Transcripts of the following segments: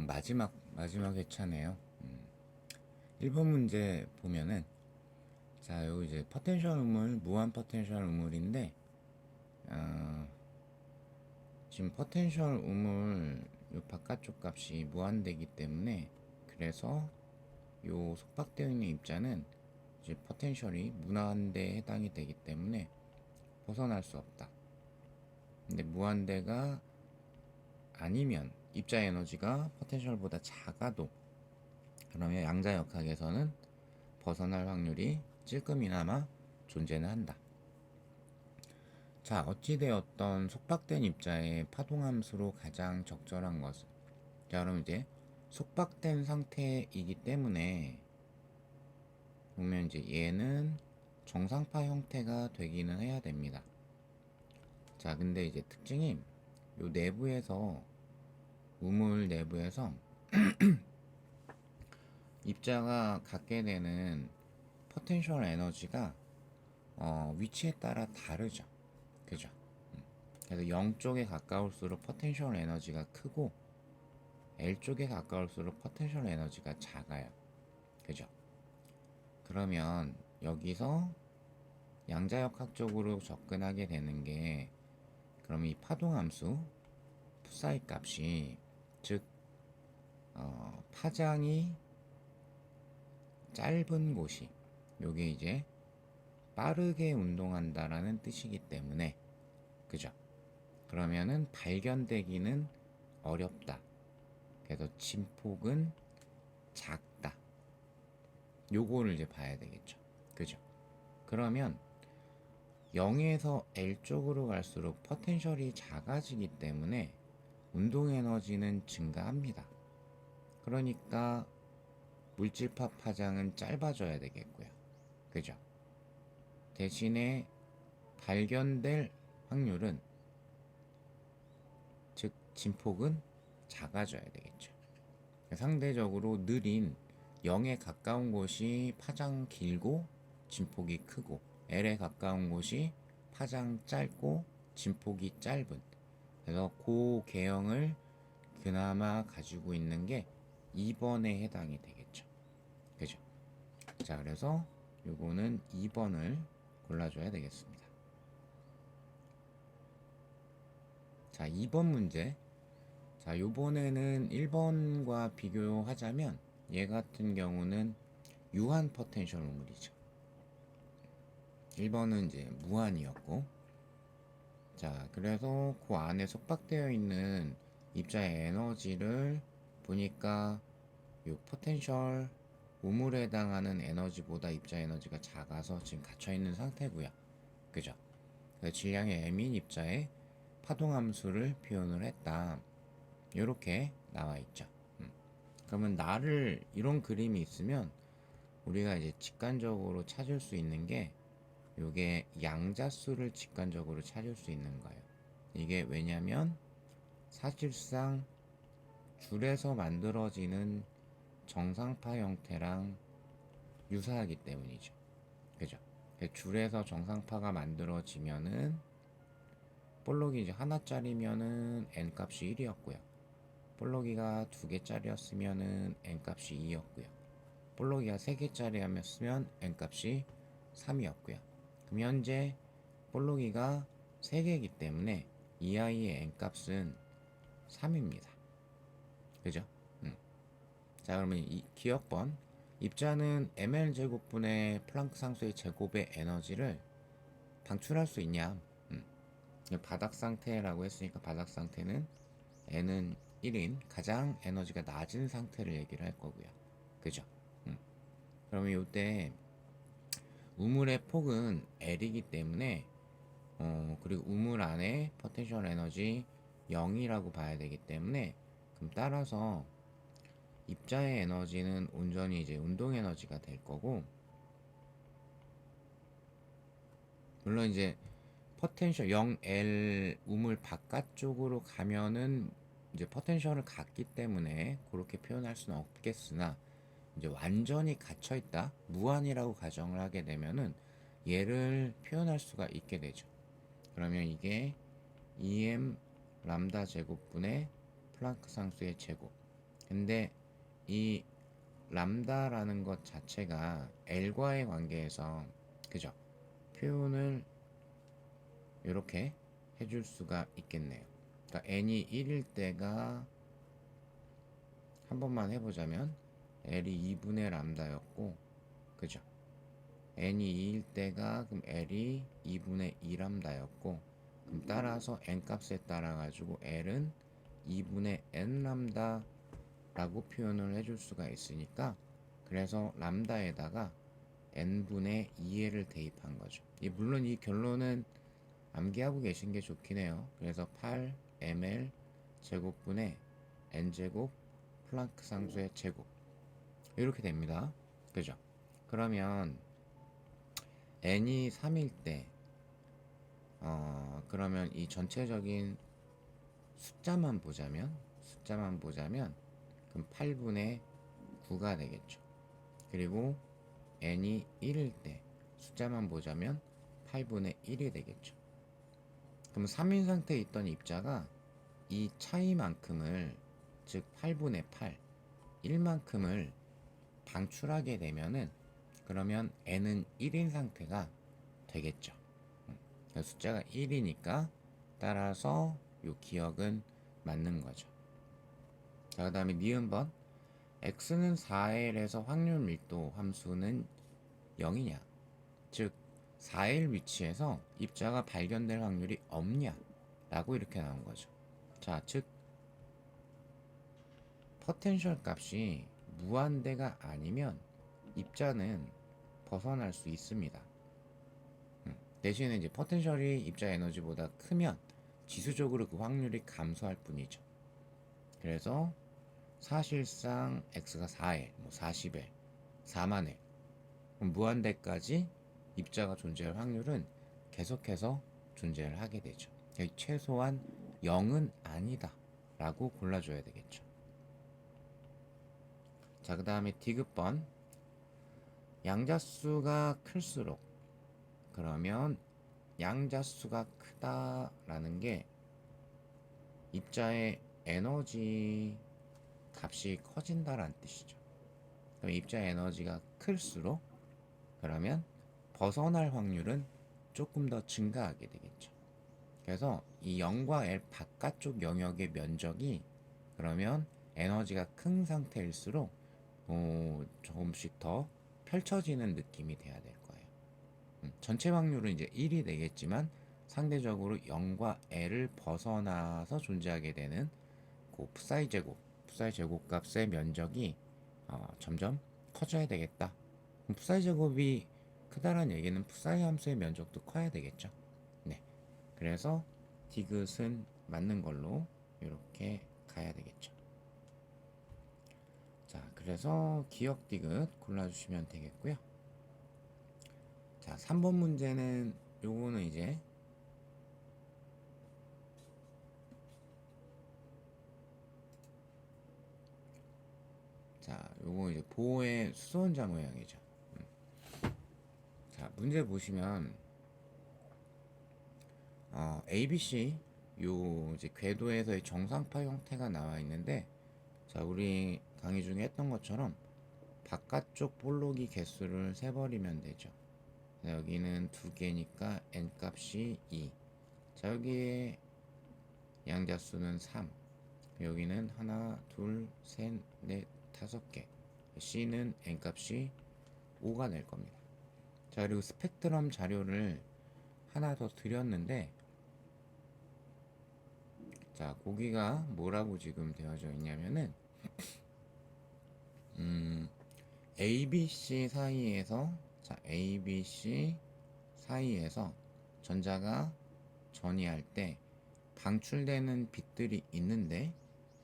마지막 회차네요. 1번 문제 보면은, 자, 여기 이제 포텐셜 우물, 무한 포텐셜 우물인데, 어, 지금 포텐셜 우물 요 바깥쪽 값이 무한대기 때문에, 그래서 요 속박되어 있는 입자는 이제 포텐셜이 무한대에 해당이 되기 때문에 벗어날 수 없다. 근데 무한대가 아니면 입자 에너지가 포텐셜보다 작아도, 그러면 양자역학에서는 벗어날 확률이 찔끔이나마 존재는 한다. 자, 어찌되었던 속박된 입자의 파동함수로 가장 적절한 것은, 자, 그럼 이제 속박된 상태이기 때문에 보면 이제 얘는 정상파 형태가 되기는 해야 됩니다. 자, 근데 이제 특징이 요 내부에서, 우물 내부에서 입자가 갖게 되는 포텐셜 에너지가 위치에 따라 다르죠. 그죠? 그래서 0쪽에 가까울수록 포텐셜 에너지가 크고 L쪽에 가까울수록 포텐셜 에너지가 작아요. 그죠? 그러면 여기서 양자역학적으로 접근하게 되는 게, 그럼 이 파동함수 푸사이 값이, 즉 파장이 짧은 곳이, 요게 이제 빠르게 운동한다라는 뜻이기 때문에, 그죠? 그러면은 발견되기는 어렵다. 그래서 진폭은 작다. 요거를 이제 봐야 되겠죠. 그죠? 그러면 0에서 L 쪽으로 갈수록 포텐셜이 작아지기 때문에 운동 에너지는 증가합니다. 그러니까 물질파 파장은 짧아져야 되겠고요. 그죠? 대신에 발견될 확률은, 즉 진폭은 작아져야 되겠죠. 상대적으로 느린 0에 가까운 곳이 파장 길고 진폭이 크고, L에 가까운 곳이 파장 짧고 진폭이 짧은, 그래서 그 개형을 그나마 가지고 있는 게 2번에 해당이 되겠죠. 그죠? 자, 그래서 요거는 2번을 골라줘야 되겠습니다. 자, 2번 문제. 자, 요번에는 1번과 비교하자면 얘 같은 경우는 유한 포텐셜 우물이죠. 1번은 이제 무한이었고, 자, 그래서 그 안에 속박되어 있는 입자의 에너지를 보니까 요 포텐셜 우물에 해당하는 에너지보다 입자 에너지가 작아서 지금 갇혀있는 상태고요. 그죠? 그래서 질량이 m인 입자의 파동함수를 표현을 했다. 이렇게 나와 있죠. 그러면 나를, 이런 그림이 있으면 우리가 이제 직관적으로 찾을 수 있는 게, 요게 양자수를 직관적으로 찾을 수 있는 거예요. 이게 왜냐면 사실상 줄에서 만들어지는 정상파 형태랑 유사하기 때문이죠. 그죠? 줄에서 정상파가 만들어지면은 볼록이 이제 하나짜리면은 n 값이 1이었고요. 볼록이가 2개짜리였으면은 n 값이 2였고요. 볼록이가 3개짜리였으면 n 값이 3이었고요. 그럼 현재 볼록이가 3개이기 때문에 이 아이의 n 값은 3입니다. 그죠? 자, 그러면 이 기억번, 입자는 ml 제곱분의 플랑크 상수의 제곱의 에너지를 방출할 수 있냐? 바닥 상태라고 했으니까 바닥 상태는 n은 1인 가장 에너지가 낮은 상태를 얘기를 할 거고요. 그죠? 그러면 이때 우물의 폭은 L이기 때문에, 그리고 우물 안에 포텐셜 에너지 0이라고 봐야 되기 때문에, 그럼 따라서 입자의 에너지는 온전히 이제 운동 에너지가 될 거고, 물론 이제 포텐셜 0L 우물 바깥쪽으로 가면은 이제 포텐셜을 갖기 때문에 그렇게 표현할 수는 없겠으나, 이제 완전히 갇혀 있다, 무한이라고 가정을 하게 되면은 얘를 표현할 수가 있게 되죠. 그러면 이게 2m 람다 제곱분의 플랑크 상수의 제곱, 근데 이 람다라는 것 자체가 L과의 관계에서 그죠? 표현을 이렇게 해줄 수가 있겠네요. 그러니까 n이 1일 때가 한 번만 해보자면 L이 2분의 람다였고 그죠? n이 2일 때가 그럼 L이 2분의 2람다였고 그럼 따라서 n 값에 따라 가지고 L은 2분의 n 람다라고 표현을 해줄 수가 있으니까 그래서 람다에다가 n분의 2L을 대입한 거죠. 물론 이 결론은 암기하고 계신 게 좋긴 해요. 그래서 8ml 제곱분의 n제곱 플랑크 상수의 제곱 이렇게 됩니다. 그죠? 그러면 n이 3일 때 그러면 이 전체적인 숫자만 보자면 그럼 8분의 9가 되겠죠. 그리고 n이 1일 때 숫자만 보자면 8분의 1이 되겠죠. 그럼 3인 상태에 있던 입자가 이 차이만큼을 즉 8분의 8, 1만큼을 방출하게 되면은 그러면 n은 1인 상태가 되겠죠. 숫자가 1이니까 따라서 이 기억은 맞는 거죠. 자, 그 다음에 니은번 x는 4L에서 확률 밀도 함수는 0이냐 즉 4L 위치에서 입자가 발견될 확률이 없냐 라고 이렇게 나온 거죠. 자, 즉 포텐셜 값이 무한대가 아니면 입자는 벗어날 수 있습니다. 대신에 이제 포텐셜이 입자 에너지보다 크면 지수적으로 그 확률이 감소할 뿐이죠. 그래서 사실상 x가 4L, 뭐 40L, 4만 L, 무한대까지 입자가 존재할 확률은 계속해서 존재를 하게 되죠. 최소한 0은 아니다 라고 골라줘야 되겠죠. 자, 그 다음에 디귿번 양자수가 클수록 그러면 양자수가 크다라는 게 입자의 에너지 값이 커진다라는 뜻이죠. 그럼 입자 에너지가 클수록 그러면 벗어날 확률은 조금 더 증가하게 되겠죠. 그래서 이 0과 L 바깥쪽 영역의 면적이 그러면 에너지가 큰 상태일수록 조금씩 더 펼쳐지는 느낌이 돼야 될 거예요. 전체 확률은 이제 1이 되겠지만 상대적으로 0과 L을 벗어나서 존재하게 되는 그 푸사이 제곱값의 면적이 점점 커져야 되겠다. 푸사이 제곱이 크다란 얘기는 푸사이 함수의 면적도 커야 되겠죠. 네, 그래서 디귿은 맞는 걸로 이렇게 가야 되겠죠. 자, 그래서 기억 디귿 골라주시면 되겠고요. 자, 3번 문제는 요거는 이제 자, 요거 이제 보호의 수소원자 모양이죠. 자, 문제 보시면 ABC 요 이제 궤도에서의 정상파 형태가 나와 있는데 자, 우리 강의 중에 했던 것처럼 바깥쪽 볼록이 개수를 세버리면 되죠. 자, 여기는 2개니까 n 값이 2. 자, 여기에 양자수는 3. 여기는 하나, 둘, 셋, 넷, 5개. C는 n 값이 5가 될 겁니다. 자, 그리고 스펙트럼 자료를 하나 더 드렸는데 자, 거기가 뭐라고 지금 되어져 있냐면은 ABC 사이에서 자, ABC 사이에서 전자가 전이할 때 방출되는 빛들이 있는데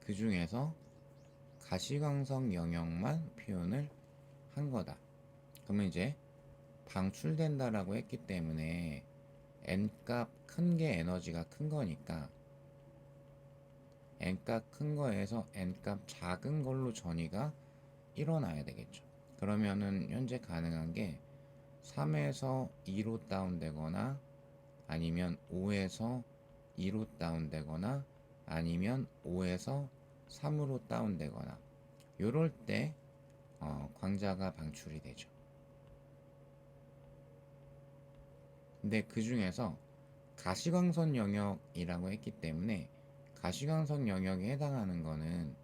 그 중에서 가시광석 영역만 표현을 한 거다. 그러면 이제 방출된다라고 했기 때문에 n값 큰 게 에너지가 큰 거니까 n값 큰 거에서 n값 작은 걸로 전이가 일어나야 되겠죠. 그러면은 현재 가능한 게 3에서 2로 다운되거나 아니면 5에서 2로 다운되거나 아니면 5에서 3으로 다운되거나 요럴 때 광자가 방출이 되죠. 근데 그 중에서 가시광선 영역이라고 했기 때문에 가시광선 영역에 해당하는 거는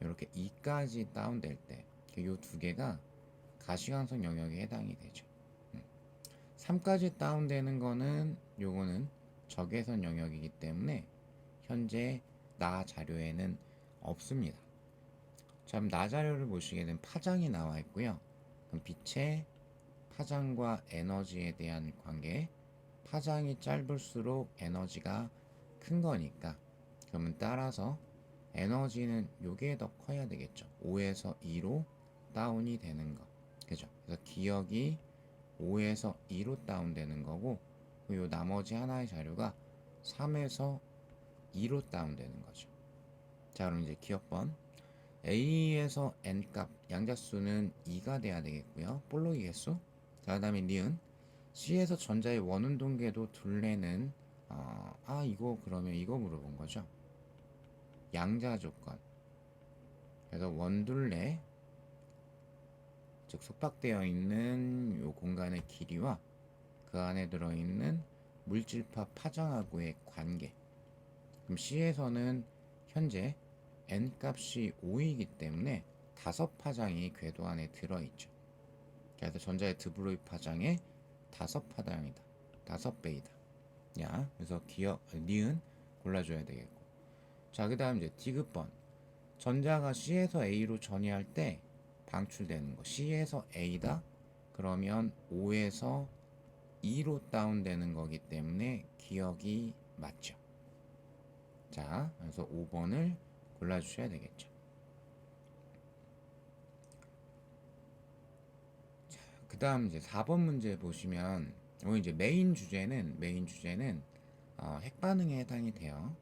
이렇게 2까지 다운될 때 요 두 개가 가시광선 영역에 해당이 되죠. 3까지 다운되는 거는 요거는 적외선 영역이기 때문에 현재 나 자료에는 없습니다. 자, 그럼 나 자료를 보시게 되면 파장이 나와 있고요. 그럼 빛의 파장과 에너지에 대한 관계, 파장이 짧을수록 에너지가 큰 거니까 그러면 따라서 에너지는 요게 더 커야 되겠죠. 5에서 2로 다운이 되는 거. 그죠? 그래서 기억이 5에서 2로 다운되는 거고 요 나머지 하나의 자료가 3에서 2로 다운되는 거죠. 자, 그럼 이제 기억번 A에서 N값 양자수는 2가 돼야 되겠고요. 볼로이 개수. 자, 그 다음에 니은 C에서 전자의 원운동궤도 둘레는 이거 그러면 이거 물어본 거죠. 양자 조건. 그래서 원둘레 즉 속박되어 있는 요 공간의 길이와 그 안에 들어있는 물질파 파장하고의 관계. 그럼 C에서는 현재 N 값이 5이기 때문에 5파장이 궤도 안에 들어있죠. 그래서 전자의 드브로이 파장의 5파장이다. 5배이다. 야, 그래서 기억, 니은 골라줘야 되겠고. 자, 그 다음 이제 D급번. 전자가 C에서 A로 전이할 때 방출되는 거. C에서 A다? 그러면 5에서 2로 다운되는 거기 때문에 기억이 맞죠. 자, 그래서 5번을 골라주셔야 되겠죠. 자, 그 다음 이제 4번 문제 보시면 오늘 이제 메인 주제는 핵반응에 해당이 돼요.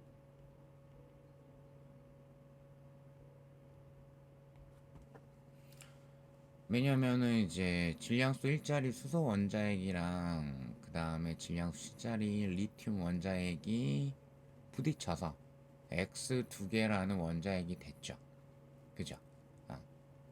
왜냐면은 이제 질량수 1짜리 수소 원자핵이랑 그 다음에 질량수 10짜리 리튬 원자핵이 부딪혀서 X 두 개라는 원자핵이 됐죠. 그죠?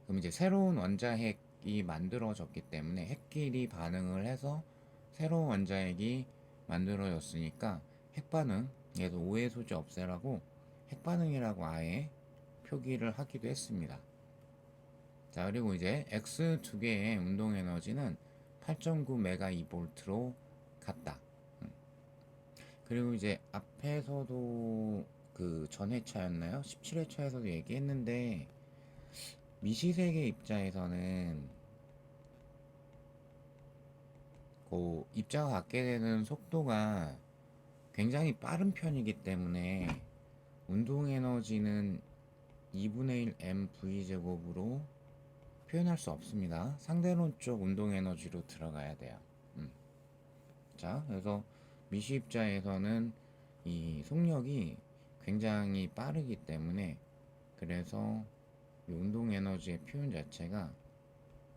그럼 이제 새로운 원자핵이 만들어졌기 때문에 핵끼리 반응을 해서 새로운 원자핵이 만들어졌으니까 핵반응, 얘도 오해 소지 없애라고 핵반응이라고 아예 표기를 하기도 했습니다. 자, 그리고 이제 X 두 개의 운동 에너지는 8.9 메가 2볼트로 같다. 그리고 이제 앞에서도 그 전회차였나요? 17회차에서도 얘기했는데 미시세계 입자에서는 그 입자가 갖게 되는 속도가 굉장히 빠른 편이기 때문에 운동 에너지는 2분의 1 mv 제곱으로 표현할 수 없습니다. 상대론적 운동 에너지로 들어가야 돼요. 자, 그래서 미시 입자에서는 이 속력이 굉장히 빠르기 때문에 그래서 이 운동 에너지의 표현 자체가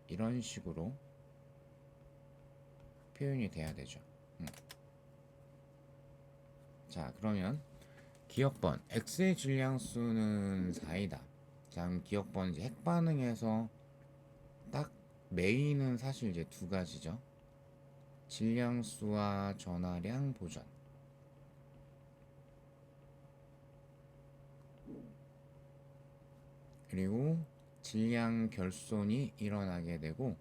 이런 식으로 표현이 돼야 되죠. 자, 그러면 기억번 X의 질량수는 4이다. 자, 그럼 기억번 이제 핵반응에서 딱 메인은 사실 이제 두 가지죠. 질량수와 전하량 보전. 그리고 질량 결손이 일어나게 되고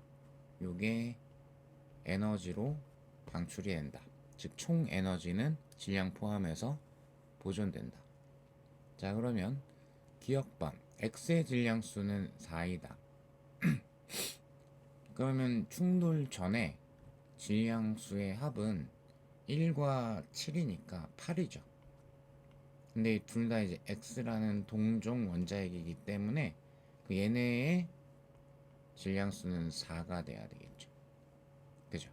요게 에너지로 방출이 된다. 즉 총 에너지는 질량 포함해서 보존된다. 자, 그러면 기억번 X의 질량수는 4이다. 그러면 충돌 전에 질량수의 합은 1과 7이니까 8이죠. 근데 둘 다 이제 X라는 동종 원자핵이기 때문에 그 얘네의 질량수는 4가 돼야 되겠죠. 그죠?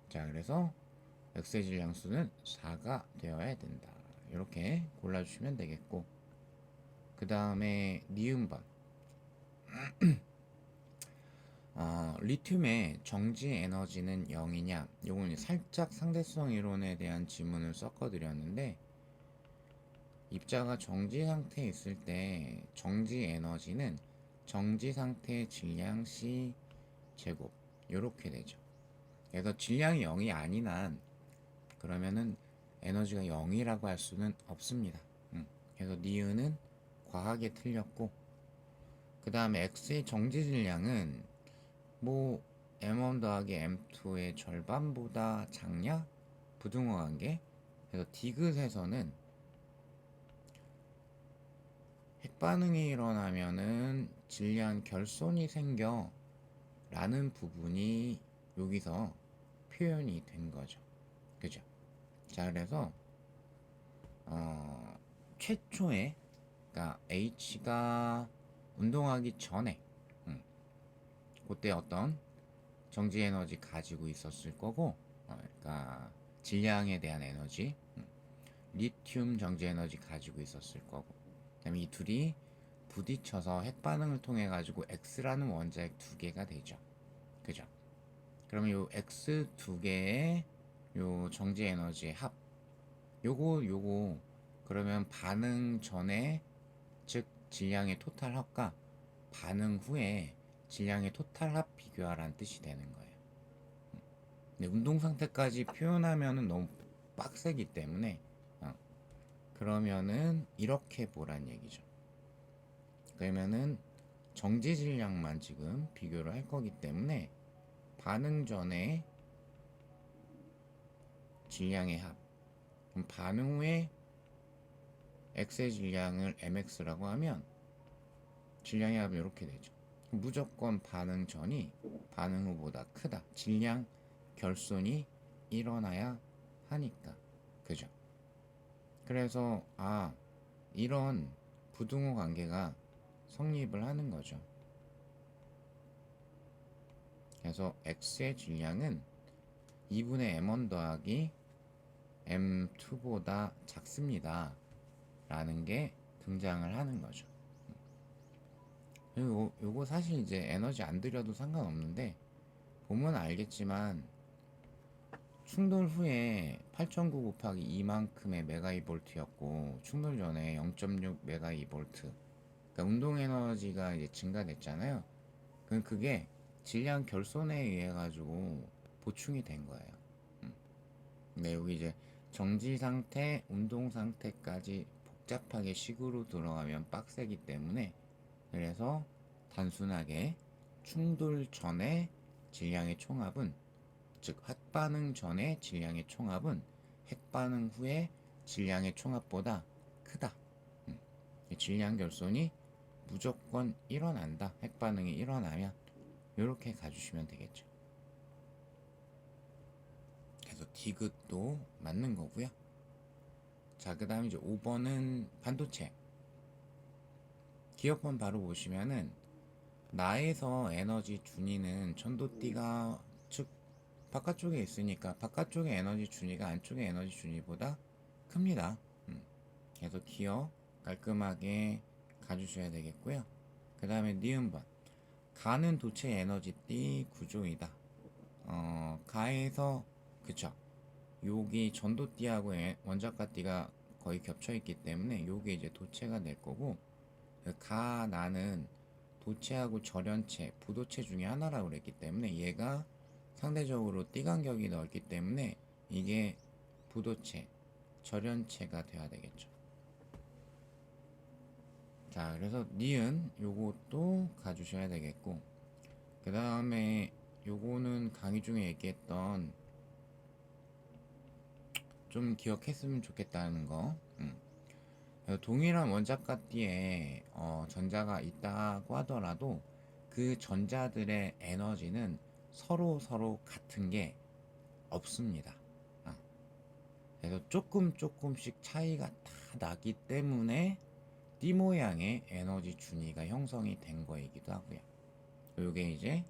자, 그래서 X의 질량수는 4가 되어야 된다. 이렇게 골라주시면 되겠고, 그 다음에 니은번 리튬의 정지 에너지는 0이냐? 요건 살짝 상대성 이론에 대한 지문을 섞어드렸는데 입자가 정지 상태에 있을 때 정지 에너지는 정지 상태의 질량 C 제곱 이렇게 되죠. 그래서 질량이 0이 아닌 한 그러면은 에너지가 0이라고 할 수는 없습니다. 그래서 니은은 과하게 틀렸고, 그 다음에 X의 정지 질량은 뭐 M1 더하기 M2의 절반보다 작냐? 부등호 관계. 그래서 디귿에서는 핵반응이 일어나면은 질량 결손이 생겨 라는 부분이 여기서 표현이 된 거죠. 그죠? 자, 그래서 최초에 그러니까 H가 운동하기 전에 그때 어떤 정지 에너지 가지고 있었을 거고, 그러니까 질량에 대한 에너지, 리튬 정지 에너지 가지고 있었을 거고, 그다음에 이 둘이 부딪혀서 핵반응을 통해 가지고 X라는 원자핵 두 개가 되죠. 그죠? 그러면 요 X 두 개의 요 정지 에너지의 합, 요거 그러면 반응 전에, 즉 질량의 토탈 합과 반응 후에 질량의 토탈 합 비교하라는 뜻이 되는 거예요. 근데 운동 상태까지 표현하면은 너무 빡세기 때문에 그러면은 이렇게 보란 얘기죠. 그러면은 정지 질량만 지금 비교를 할 거기 때문에 반응 전에 질량의 합, 그럼 반응 후에 x의 질량을 mx라고 하면 질량의 합이 이렇게 되죠. 무조건 반응 전이 반응 후보다 크다. 질량 결손이 일어나야 하니까. 그죠? 그래서 이런 부등호 관계가 성립을 하는 거죠. 그래서 x의 질량은 2분의 m1 더하기 m2보다 작습니다 라는 게 등장을 하는 거죠. 요거 사실 이제 에너지 안 들여도 상관없는데 보면 알겠지만 충돌 후에 8.9 곱하기 2만큼의 메가이볼트였고 충돌 전에 0.6 메가이볼트, 그러니까 운동 에너지가 이제 증가됐잖아요. 그게 질량 결손에 의해 가지고 보충이 된 거예요. 근데 여기 이제 정지 상태, 운동 상태까지 복잡하게 식으로 들어가면 빡세기 때문에, 그래서 단순하게 충돌 전에 질량의 총합은, 즉 핵반응 전에 질량의 총합은 핵반응 후에 질량의 총합보다 크다. 질량 결손이 무조건 일어난다. 핵반응이 일어나면 이렇게 가주시면 되겠죠. 그래서 디귿도 맞는 거고요. 자, 그 다음에 이제 5번은 반도체. 기억번 바로 보시면은 나에서 에너지 준위는 전도띠가 즉 바깥쪽에 있으니까 바깥쪽의 에너지 준위가 안쪽의 에너지 준위보다 큽니다. 그래서 기억 깔끔하게 가주셔야 되겠고요. 그 다음에 니은번. 가는 도체 에너지띠 구조이다. 가에서 그쵸, 여기 전도띠하고 원자가띠가 거의 겹쳐있기 때문에 요게 이제 도체가 될 거고, 가 나는 도체하고 절연체, 부도체 중에 하나라고 그랬기 때문에 얘가 상대적으로 띠간격이 넓기 때문에 이게 부도체, 절연체가 돼야 되겠죠. 자, 그래서 니은 요것도 가주셔야 되겠고, 그 다음에 요거는 강의 중에 얘기했던 좀 기억했으면 좋겠다는 거. 동일한 원자가띠에 전자가 있다고 하더라도 그 전자들의 에너지는 서로 같은 게 없습니다. 그래서 조금씩 차이가 다 나기 때문에 띠 모양의 에너지 준위가 형성이 된 거이기도 하고요. 이게 이제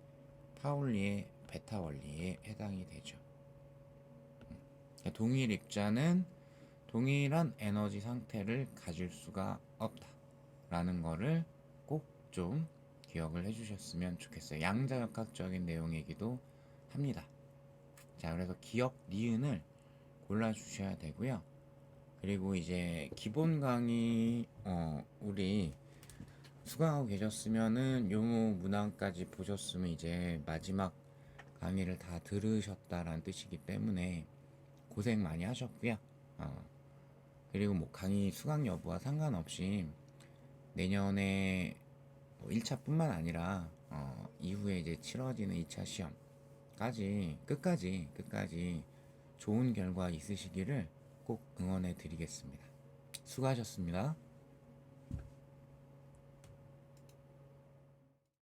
파울리의 베타 원리에 해당이 되죠. 동일 입자는 동일한 에너지 상태를 가질 수가 없다 라는 거를 꼭 좀 기억을 해주셨으면 좋겠어요. 양자역학적인 내용이기도 합니다. 자, 그래서 기억 니은을 골라주셔야 되고요. 그리고 이제 기본 강의 우리 수강하고 계셨으면은 요모 문항까지 보셨으면 이제 마지막 강의를 다 들으셨다라는 뜻이기 때문에 고생 많이 하셨고요. 어, 그리고 뭐 강의 수강 여부와 상관없이 내년에 뭐 1차뿐만 아니라 이후에 이제 치러지는 2차 시험까지 끝까지 좋은 결과 있으시기를 꼭 응원해 드리겠습니다. 수고하셨습니다.